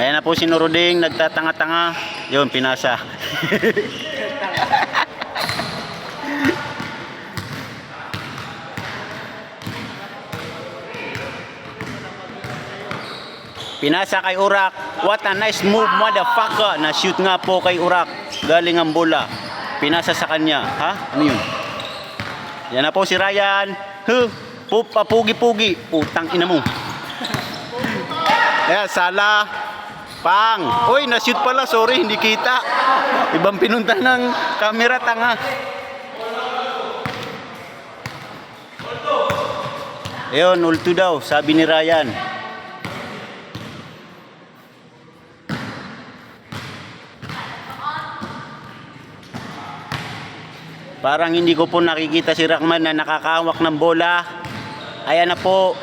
Ayan na po si Nuruding, nagtatanga-tanga. Yun, pinasa. Pinasa kay Urak. What a nice move, motherfucker. Na-shoot nga po kay Urak. Galing ang bola. Pinasa sa kanya. Ha? Ano yun? Yan na po si Ryan. Papugi-pugi. Putang ina mo. Ayan, Sala. Pang. Uy, na-shoot pala. Sorry, hindi kita. Ibang pinunta ng camera, tanga. Ayun, ulto daw. Sabi ni Ryan. Parang hindi ko po nakikita si Rockman na nakakahawak ng bola. Ayan na po.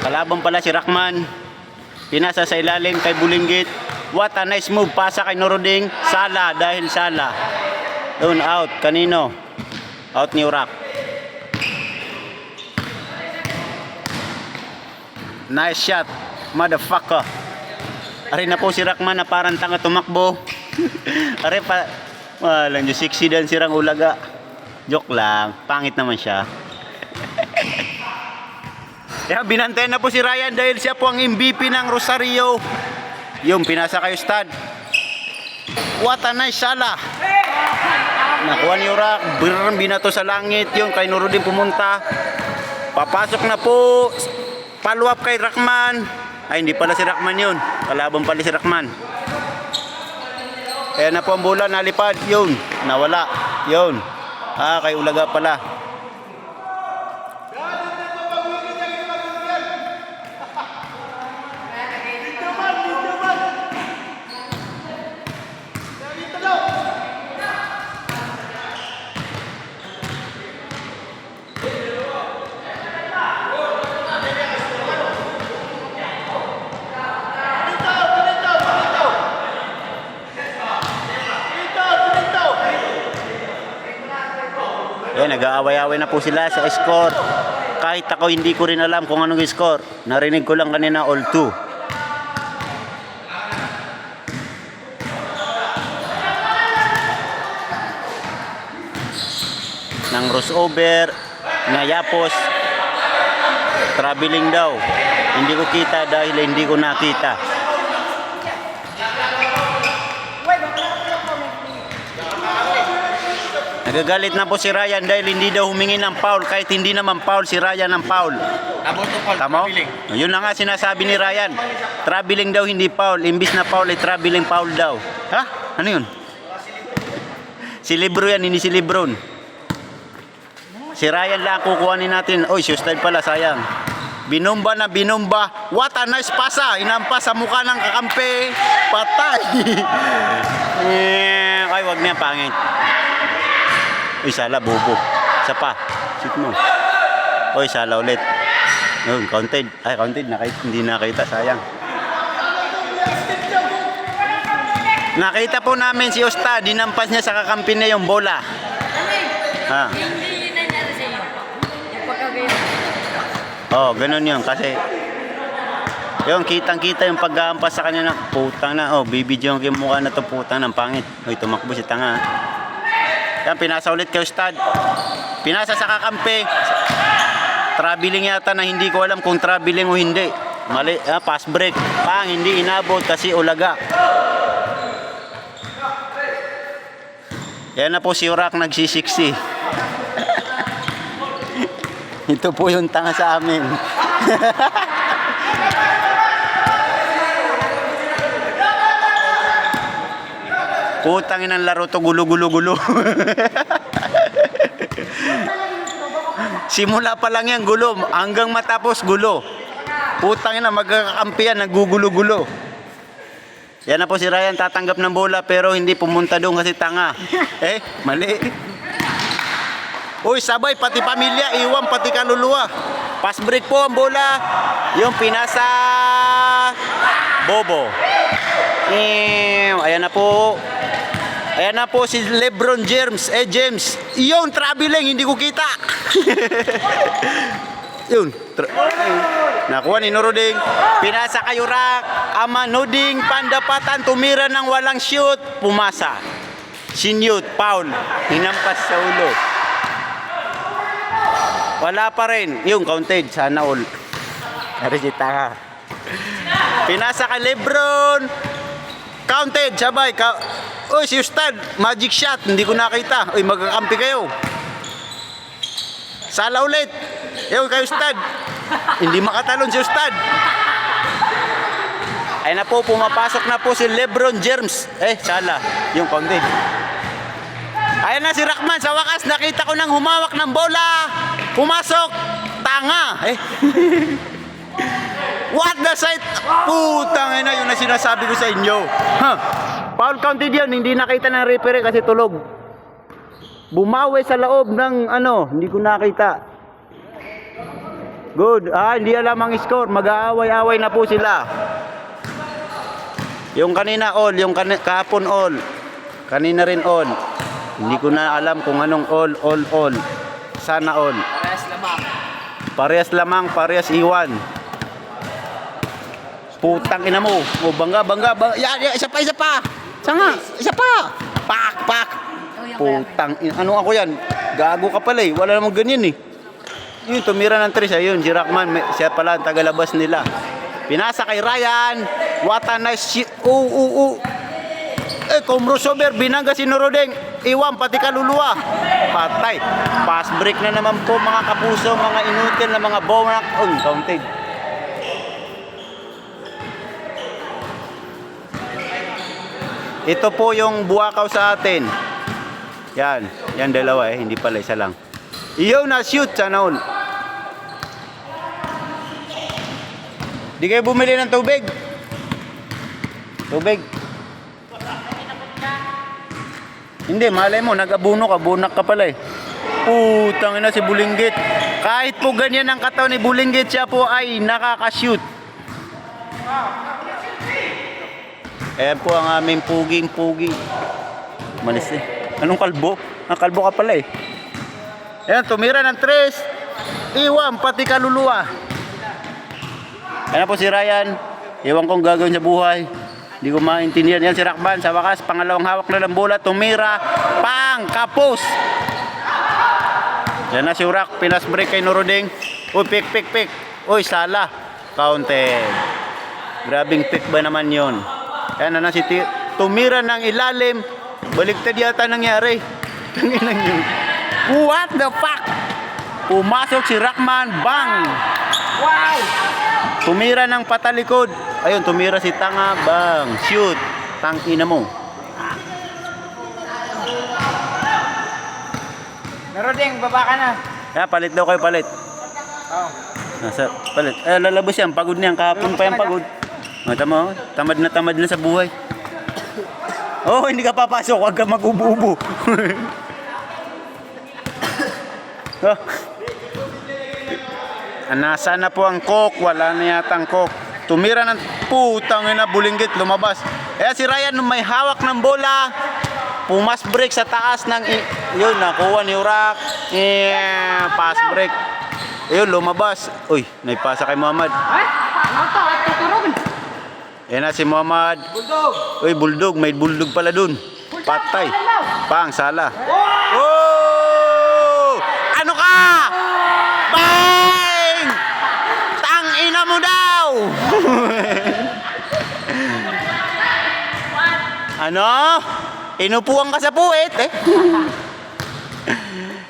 Kalaban pala si Rockman. Pinasa sa ilalim kay Bulinggit. What a nice move. Pasa kay Nuruding. Sala dahil Sala. Doon out. Kanino? Out ni Urak. Nice shot. Motherfucker. Ari na po si Rockman na parang tanga tumakbo. Ari pa. Walang Diyos, sexy dan sirang ulaga. Joke lang, pangit naman siya. Kaya binantayan na po si Ryan dahil siya po ang MVP ng Rosario. Yung pinasa kayo stud. What a nice Sala. Nakuha ni Urak, binato sa langit. Yung kay Nuruding pumunta. Papasok na po. Follow up kay Rockman. Ay, hindi pala si Rockman yun. Kalaban pala si Rockman. Ayan na po ang bola, nalipad. Yun, nawala. Yun. Kay Ulaga pala. Ayan, nag-aaway-aaway na po sila sa score. Kahit ako hindi ko rin alam kung anong score. Narinig ko lang kanina all 2. Nang crossover, ngayapos, traveling daw. Hindi ko kita dahil hindi ko nakita. Nagagalit na po si Ryan dahil hindi daw humingi ng foul kahit hindi naman foul si Ryan ng foul. Tama? Yun na nga sinasabi ni Ryan. Traveling daw hindi foul. Imbis na foul ay traveling foul daw. Ha? Ano yun? Si Lebron yan, hindi si Lebron. Si Ryan lang kukuhanin natin. Oy, shoe style pala, sayang. Binomba na binomba. What a nice pasa. Inampas sa mukha ng kakampi. Patay. Ay, wag niya, pangit. Uy, Sala, bobo. Isa pa. Shoot mo. Uy, Sala ulit. Yun, counted. Ay, counted. Hindi nakita. Sayang. Nakita po namin si Osta. Dinampas niya sa kakampi niya yung bola. Ha? Hindi yun nangyari sa iyo. Yung pagkagaya. Oh, ganun yun. Kasi, yung kitang-kita yung pag-aampas sa kanya na, putang na. Oh, bibidyo yung mukha na to, putang ng pangit. Uy, tumakbo si tanga. Yan, pinasa ulit kay Ustad. Pinasa sa kakampi. Traveling yata na hindi ko alam kung traveling o hindi. Mali, pass break. Pang, hindi inabot kasi Ulaga. Yan na po si Urak nagsisiksi. Ito po yung tanga sa amin. Putangin ang laro to, gulo-gulo-gulo. Simula pa lang yan, gulo. Hanggang matapos, gulo. Putangin na, magkakampiyan, nagugulo-gulo. Yan na po si Ryan, tatanggap ng bola pero hindi pumunta doon kasi tanga. Mali. Uy, sabay, pati pamilya, iwan, pati kaluluwa. Pass break po ang bola. Yung pinasa Bobo. Ayan na po. Ayan na po si Lebron James. James. Yung traveling, hindi ko kita. Yun. Nakuha ni Nuruding. Pinasa kay Urak. Amanuding pandapatan. Tumira ng walang shoot. Pumasa. Sinyut. Foul. Hinampas sa ulo. Wala pa rin. Yung counted. Sana all. Narisita ka. Pinasa kay Lebron. Counted. Sabay. Uy, si Ustad. Magic shot. Hindi ko nakita. Uy, magkakampi kayo. Sala ulit. Yung kay Ustad. Hindi makatalon si Ustad. Ay na po, pumapasok na po si Lebron James. Sala. Yung counted. Ayan na si Rahman. Sa wakas, nakita ko nang humawak ng bola. Pumasok. Tanga. What the sight? Putang ina, yun na sinasabi ko sa inyo. Foul counted yun. Hindi nakita ng referee kasi tulog. Bumawi sa loob ng hindi ko nakita. Good. Hindi alam ang score. Mag-aaway-aaway na po sila. Yung kanina all, yung kahapon all. Kanina rin all. Hindi ko na alam kung anong all. Sana all. Parehas lamang, parehas iwan. Putang ina mo. Bangga. Isa pa. Sanga, isa pa. Pak. Putang ina. Ano ako yan? Gago ka pala eh. Wala namang ganyan eh. Yun, tumira ng 3. Ayun, si Rahman. Siya pala ang tagalabas nila. Pinasa kay Ryan. What a nice Komrosober, binangga si Nuruding. Iwan, pati kaluluwa. Patay. Pass break na naman po mga kapuso, mga inutil na mga bonak. Counted. Ito po yung buwakaw sa atin. Yan dalawa hindi pala isa lang. Iyo na shoot sana all. Di kayo bumili ng tubig? Hindi, malay mo, nag-abuno ka, bunak ka pala eh. Putang ina si Bulinggit. Kahit po ganyan ang katawan ni Bulinggit, siya po ay nakaka-shoot. Ayan po ang aming puging-pugi. Manis eh. Anong kalbo? Kalbo ka pala eh. Ayan, tumira ng 3. Iwan, pati kaluluwa. Ayan po si Ryan. Iwan kong gagawin sa buhay. Hindi ko maintindihan. Yan si Rahman. Sa wakas, pangalawang hawak na ng bola. Tumira. Kapos. Yan na si Urak. Pinas break kay Nuruding. Uy, pick. Uy, sala. Counted. Grabing pick ba naman yon? Yan na si tumira ng ilalim. Baliktad yata nangyari. Tanginang yun. What the fuck? Pumasok si Rahman. Bang! Wow! Tumira ng patalikod. Ayun, tumira si Tanga. Bang! Shoot! Tangina mo. Nuruding, baba ka na. Palit daw kayo, palit. Palit. Lalabas yan. Pagod niyan. Kahapon pa yan pagod. Tama, tamad na sa buhay. Hindi ka papasok. Huwag ka mag-ubo-ubo. Nasa na po ang coke. Wala na yata ang coke. Tumira ng putang ina, Bulinggit, lumabas. Si Ryan may hawak ng bola. Pumas break sa taas ng yun, nakuha ni Urak. Pass break. Ayun, lumabas. Uy, naipasa kay Muhammad. Yan na si Muhammad. Uy, bulldog. May bulldog pala dun. Patay. Pang, sala. Ano ka? Bang! Tangina mo daw! Ano? Inupuan ka sa puwet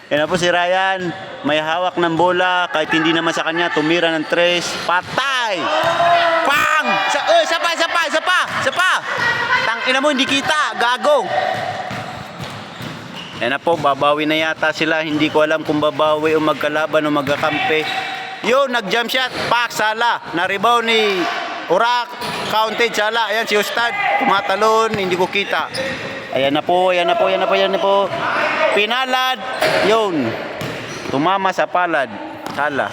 Yan na po si Ryan. May hawak ng bola. Kahit hindi naman sa kanya, tumira ng 3. Patay! Pang! Isa pa! Tangina mo, hindi kita. Gago! Yan na po, babawi na yata sila. Hindi ko alam kung babawi o magkalaban o magkakampi. Yun, nag-jump shot. Pak, sala. Na-rebound ni Urak. Counted, sala. Ayan si Ustad. Tumatalon, hindi ko kita. Ayan na po. Pinalad. Yun. Tumama sa palad. Sala.